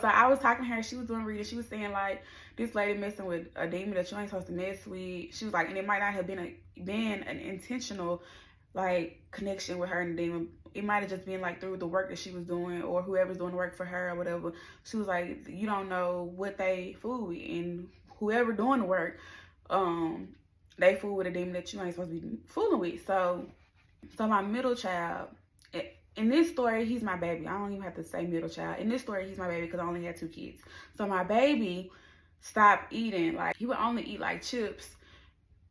So I was talking to her, she was doing reading, she was saying like, this lady messing with a demon that you ain't supposed to mess with. She was like, and it might not have been an intentional like connection with her and the demon. It might have just been like through the work that she was doing or whoever's doing the work for her or whatever. She was like, you don't know what they fool with, and whoever doing the work, they fool with a demon that you ain't supposed to be fooling with. So my middle child, in this story, he's my baby. I don't even have to say middle child. In this story, he's my baby because I only had 2 kids. So my baby stopped eating. Like, he would only eat like chips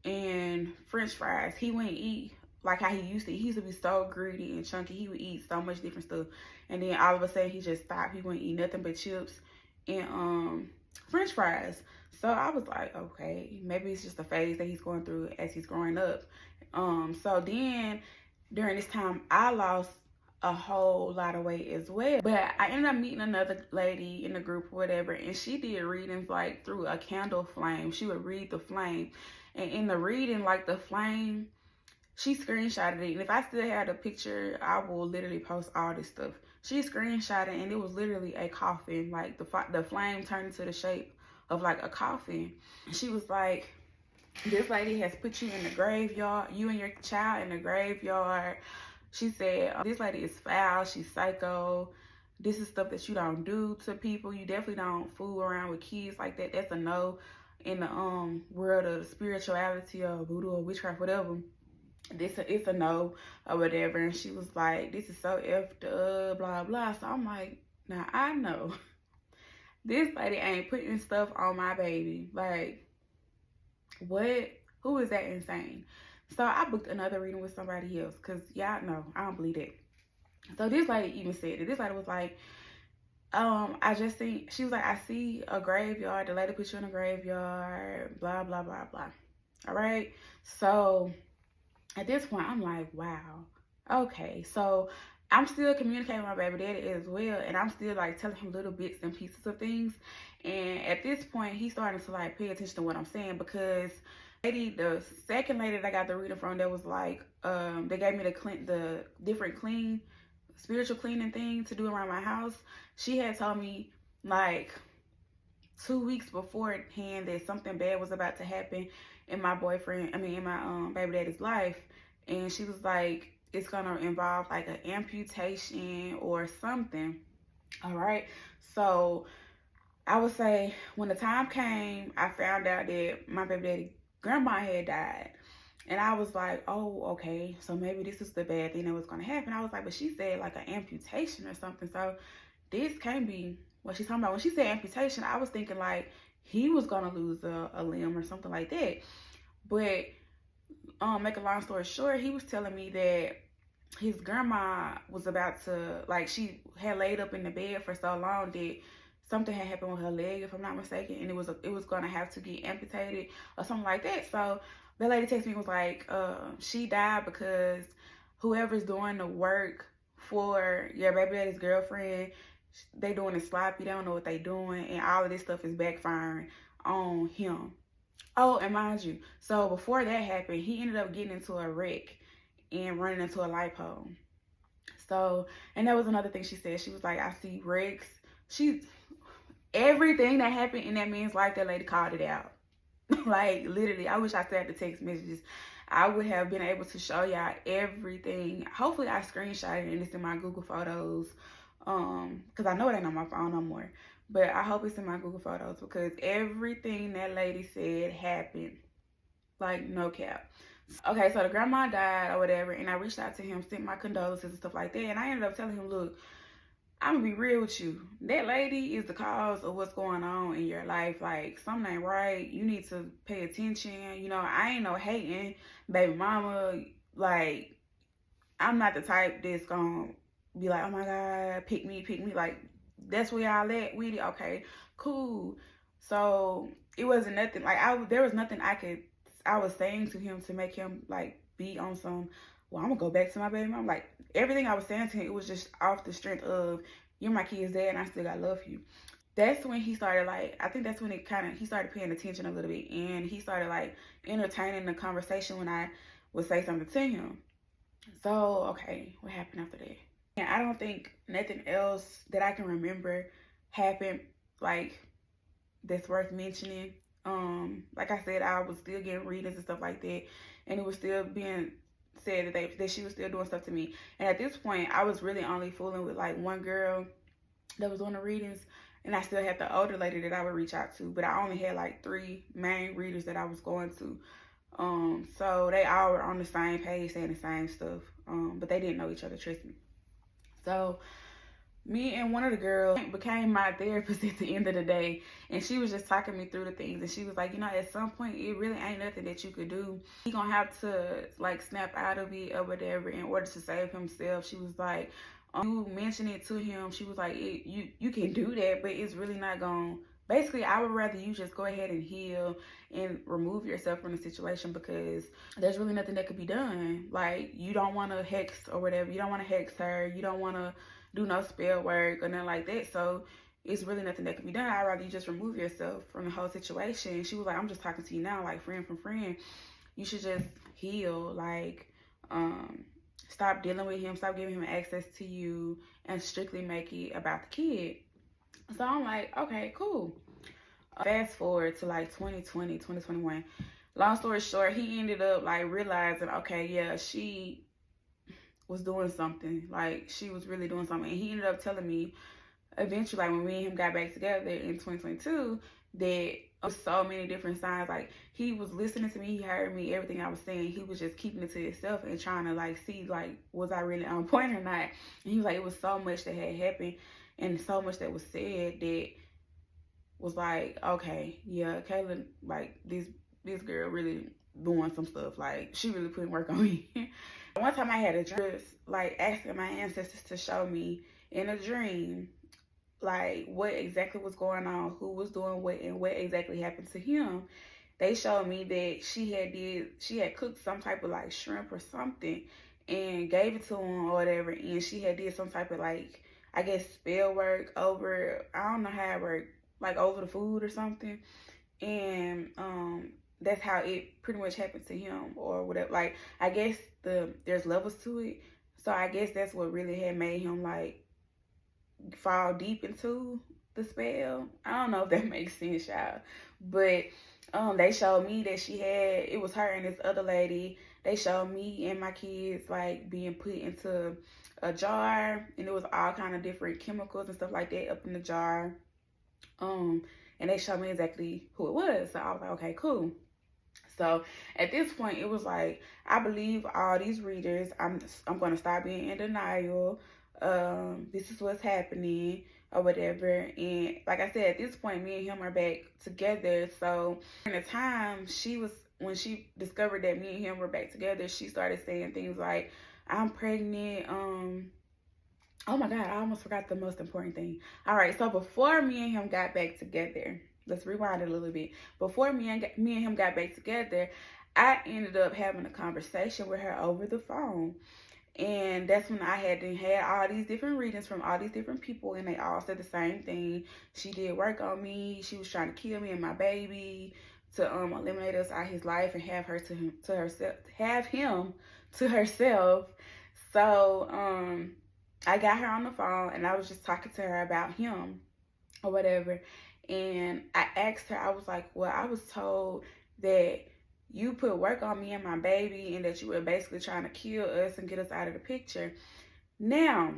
and French fries. He wouldn't eat like how he used to. He used to be so greedy and chunky. He would eat so much different stuff. And then all of a sudden, he just stopped. He wouldn't eat nothing but chips and French fries. So I was like, okay, maybe it's just a phase that he's going through as he's growing up. So then during this time, I lost a whole lot of weight as well. But I ended up meeting another lady in the group or whatever, and she did readings like through a candle flame. She would read the flame, and in the reading, like the flame, she screenshotted it. And if I still had a picture, I will literally post all this stuff. She screenshotted, and it was literally a coffin. Like the flame turned into the shape of like a coffin. She was like, this lady has put you in the graveyard, you and your child in the graveyard. She said, this lady is foul, she's psycho. This is stuff that you don't do to people. You definitely don't fool around with kids like that. That's a no in the world of spirituality or voodoo or witchcraft, whatever. It's a no or whatever. And she was like, this is so effed up, blah, blah. So I'm like, now I know this lady ain't putting stuff on my baby. Like, what? Who is that insane? So I booked another reading with somebody else because y'all know I don't believe that. So this lady even said that. This lady was like, I just see, she was like, I see a graveyard. The lady put you in a graveyard, blah, blah, blah, blah. All right. So at this point, I'm like, wow. Okay. So I'm still communicating with my baby daddy as well. And I'm still like telling him little bits and pieces of things. And at this point, he's starting to like pay attention to what I'm saying, because the second lady that I got the reading from, that was like, they gave me the different spiritual cleaning thing to do around my house. She had told me like 2 weeks beforehand that something bad was about to happen in my baby daddy's life. And she was like, it's gonna involve like an amputation or something. All right. So I would say when the time came, I found out that my baby daddy grandma had died. And I was like, oh, okay, so maybe this is the bad thing that was going to happen. I was like, but she said like an amputation or something. So this can't be what she's talking about. When she said amputation, I was thinking like he was going to lose a limb or something like that. But make a long story short, he was telling me that his grandma was about to, like, she had laid up in the bed for so long that something had happened with her leg, if I'm not mistaken, and it was going to have to get amputated or something like that. So the lady texted me and was like, she died because whoever's doing the work for your baby daddy's girlfriend, they doing it sloppy, they don't know what they doing, and all of this stuff is backfiring on him. Oh, and mind you, so before that happened, he ended up getting into a wreck and running into a light pole. So, and that was another thing she said. She was like, I see wrecks. Everything that happened in that man's life, that lady called it out. Like, literally, I wish I still had the text messages. I would have been able to show y'all everything. Hopefully, I screenshot it and it's in my Google Photos. Because I know it ain't on my phone no more. But I hope it's in my Google Photos, because everything that lady said happened. Like, no cap. Okay, so the grandma died or whatever, and I reached out to him, sent my condolences and stuff like that. And I ended up telling him, look, I'm gonna be real with you. That lady is the cause of what's going on in your life. Like, something ain't right. You need to pay attention. You know, I ain't no hating baby mama. Like, I'm not the type that's gonna be like, oh my God, pick me. Like, that's where y'all at with it. Okay, cool. So it wasn't nothing. Like, there was nothing I was saying to him to make him like be on some, well, I'm gonna go back to my baby mom. Like, everything I was saying to him, it was just off the strength of, you're my kid's dad and I still gotta love you. That's when he started, like, I think that's when he started paying attention a little bit, and he started like entertaining the conversation when I would say something to him. So, okay, what happened after that? And I don't think nothing else that I can remember happened, like, that's worth mentioning. Like I said, I was still getting readings and stuff like that, and it was still being said that she was still doing stuff to me. And at this point, I was really only fooling with like one girl that was on the readings, and I still had the older lady that I would reach out to, but I only had like 3 main readers that I was going to. So they all were on the same page saying the same stuff, but they didn't know each other, trust me. So me and one of the girls became my therapist at the end of the day, and she was just talking me through the things, and she was like, you know, at some point it really ain't nothing that you could do. He gonna have to like snap out of it or whatever in order to save himself. She was like, you mention it to him, she was like, you can do that, but it's really not gonna, basically I would rather you just go ahead and heal and remove yourself from the situation, because there's really nothing that could be done. Like, you don't want to hex or whatever, you don't want to hex her, you don't want to do no spell work or nothing like that, so it's really nothing that can be done. I'd rather you just remove yourself from the whole situation. She was like, I'm just talking to you now, like friend from friend. You should just heal, like, stop dealing with him, stop giving him access to you, and strictly make it about the kid. So I'm like, okay, cool. Fast forward to like 2020, 2021. Long story short, he ended up like realizing, okay, yeah, she was doing something. Like, she was really doing something. And he ended up telling me eventually, like when me and him got back together in 2022, that so many different signs. Like, he was listening to me, he heard me, everything I was saying. He was just keeping it to himself and trying to like see, like, was I really on point or not. And he was like, it was so much that had happened and so much that was said that was like, okay, yeah, Kaylin, like, this girl really doing some stuff. Like, she really putting work on me. One time I had a dream, like, asking my ancestors to show me in a dream, like, what exactly was going on, who was doing what, and what exactly happened to him. They showed me that she had cooked some type of like shrimp or something and gave it to him or whatever, and she had did some type of like, I guess, spell work over, I don't know how it worked, like over the food or something. And that's how it pretty much happened to him or whatever. Like, I guess there's levels to it. So I guess that's what really had made him like fall deep into the spell. I don't know if that makes sense, y'all. But they showed me that it was her and this other lady. They showed me and my kids like being put into a jar, and it was all kind of different chemicals and stuff like that up in the jar. And they showed me exactly who it was. So I was like, okay, cool. So at this point, it was like, I believe all these readers. I'm going to stop being in denial. This is what's happening or whatever. And like I said, at this point, me and him are back together. So in the time when she discovered that me and him were back together, she started saying things like, I'm pregnant. Oh my God, I almost forgot the most important thing. All right, so before me and him got back together, let's rewind it a little bit. Before me and him got back together, I ended up having a conversation with her over the phone. And that's when I had all these different readings from all these different people, and they all said the same thing. She did work on me. She was trying to kill me and my baby to eliminate us out of his life and have him to herself. So I got her on the phone, and I was just talking to her about him or whatever. And I asked her, I was like, well, I was told that you put work on me and my baby, and that you were basically trying to kill us and get us out of the picture. Now,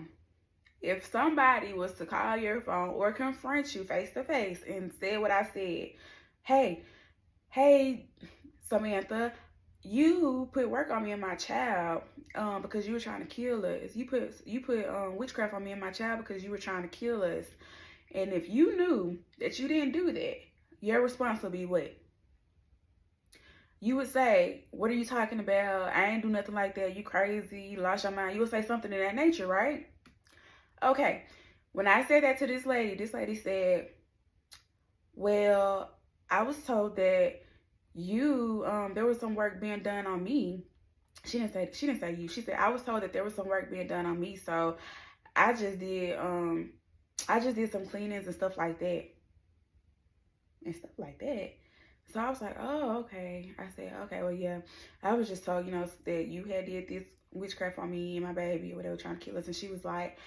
if somebody was to call your phone or confront you face to face and say what I said, hey, Samantha, you put work on me and my child because you were trying to kill us. You put witchcraft on me and my child because you were trying to kill us. And if you knew that you didn't do that, your response would be what? You would say, what are you talking about? I ain't do nothing like that. You crazy. You lost your mind. You would say something of that nature, right? Okay. When I said that to this lady said, well, I was told that you, there was some work being done on me. She didn't say you. She said, I was told that there was some work being done on me. So I just did some cleanings and stuff like that. So I was like, oh, okay. I said, okay, well, yeah. I was just told, that you had did this witchcraft on me and my baby, or whatever, trying to kill us. And she was like,